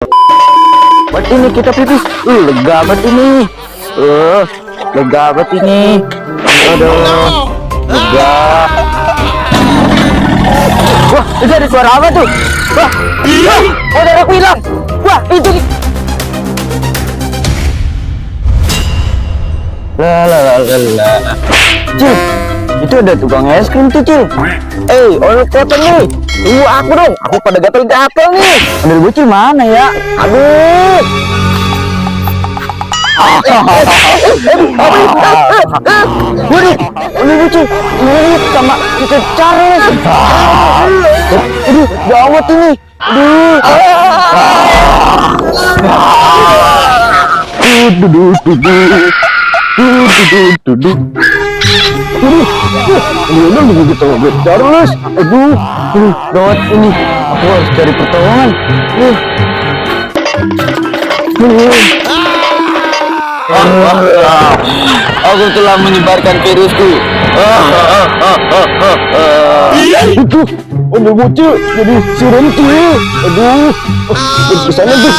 Buat ini kita pipis. Lega banget ini. Lega banget ini. Aduh. Lega. Wah, itu ada suara apa tuh? Wah, udah aku hilang. Wah, itu. Cil, itu ada tukang es krim tuh, Cil. Orang foto nih. Tunggu aku dong, aku pada gatel-gatel nih. Ambil bocil mana ya? Aduh. Waduh, ambil bocil. Ini sama kita Charles. Aduh, gawat ini. Udah begitu Charles. Aduh, gawat ini. Aku harus cari pertolongan. Aku telah menyebarkan virusku. Itu udah bocil jadi siren tuh. Aduh, kesana tuh.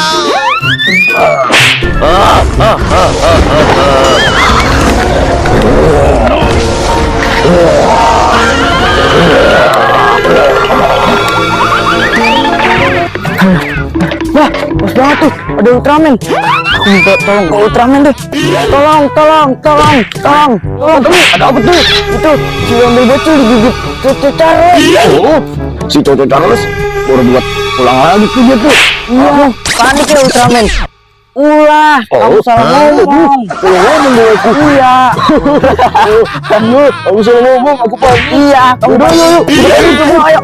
Wah, bos banget tuh, ada Ultraman. Aku minta tolong ke Ultraman deh. Tolong. Ada apa tuh? Itu si ambil bocil digigit Coco Charles. Oh, si Coco Charles baru buat pulang lagi ke dia tuh. Iya, panik ya Ultraman. Ulah, kamu salah ngomong. Iya. Kamu salah ngomong, aku panik. Iya, kamu yuk. Ayo.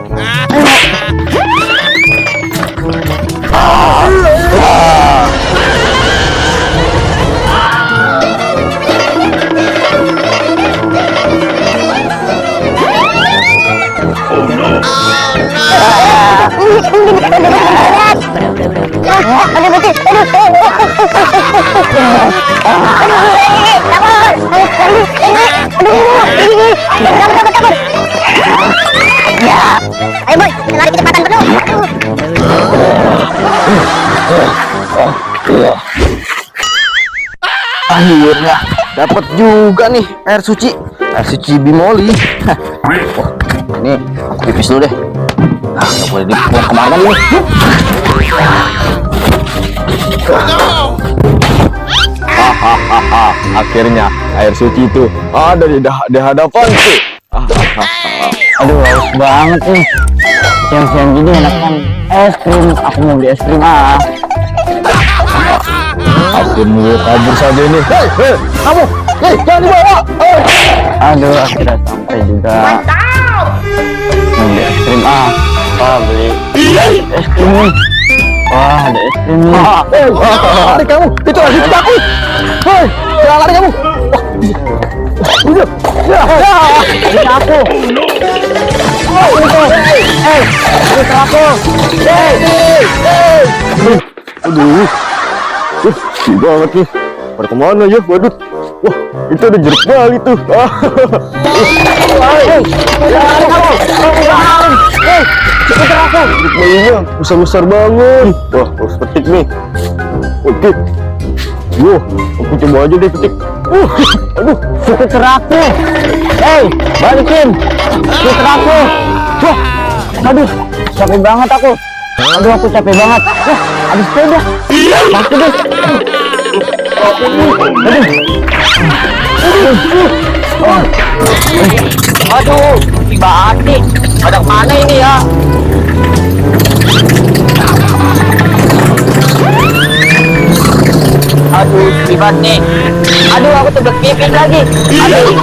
Ayo boy, lari kecepatan penuh. Akhirnya dapat juga nih air suci Bimoli. Wah, ini aku pipis dulu deh. Nggak boleh dibuang kemana nih. Akhirnya air suci itu ada di hadapanku. Aduh, haus banget nih. Siang-siang gini enakan es krim. Aku mau beli es krim. Aku mau kabur saja ini. Hei, kamu, jangan dibawa. Aduh, akhirnya sampai juga. Mau beli es krim. Beli es krim nih. Wah, ada es krim nih. Lari kamu, itu lagi takut. Hei, jangan lari kamu. Udah, ini aku. Itu aku. Aduh. Banget nih. Pada kemana ya? Waduh. Wah, itu ada jeruk bali tuh. Jeruk balinya besar-besar banget. Wah, harus petik nih. Oke. Yo, aku coba aja deh petik. Aduh, skuter aku. Balikin. Skuter aku. Wah, aduh, capek banget aku. Aku capek banget. Wah, ada sepeda. Pasti deh. Aduh, batik. Ada mana ini ya? Aduh, ribet nih. Aduh, aku tebak pipis lagi. Aduh.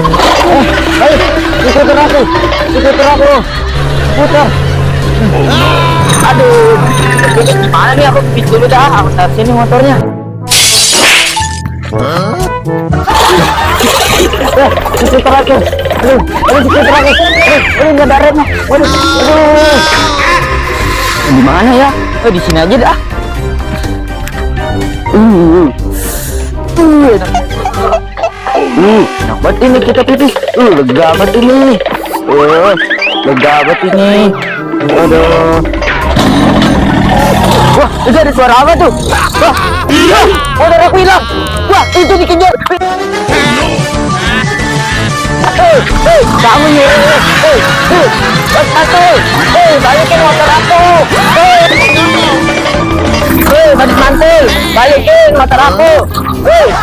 Ayo, skuter aku. Putar. Aduh, pipis gimana nih? Aku pipis dulu dah. Aku taruh sini motornya. Skuter aku. Aduh, skuter aku. Aduh, nggak ada remnya. Waduh. Di mana ya? Di sini aja dah. Enak banget ini kita pipis. Lega banget ini. Lega banget ini. Aduh. Wah, itu ada suara apa tuh? Wah, motor aku hilang. Wah, itu dikejar. Kamu nih. Balikin motor aku. Badut mantul, balikin motor aku.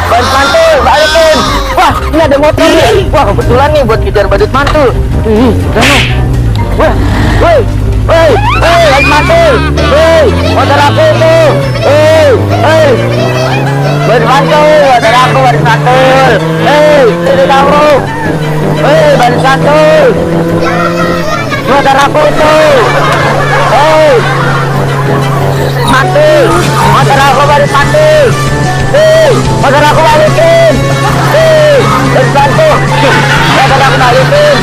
Badut mantul, balikin. Wah, ini ada motor nih. Wah, kebetulan nih buat kejar badut mantul. Udah. Wah, badut mantul. Motor aku tuh. Badut mantul, motor aku badut mantul. Ini kamu. Badut mantul. Motor aku tuh. Mantul, motor aku badut mantul. Motor aku balikin. Badut mantul. Motor aku balikin.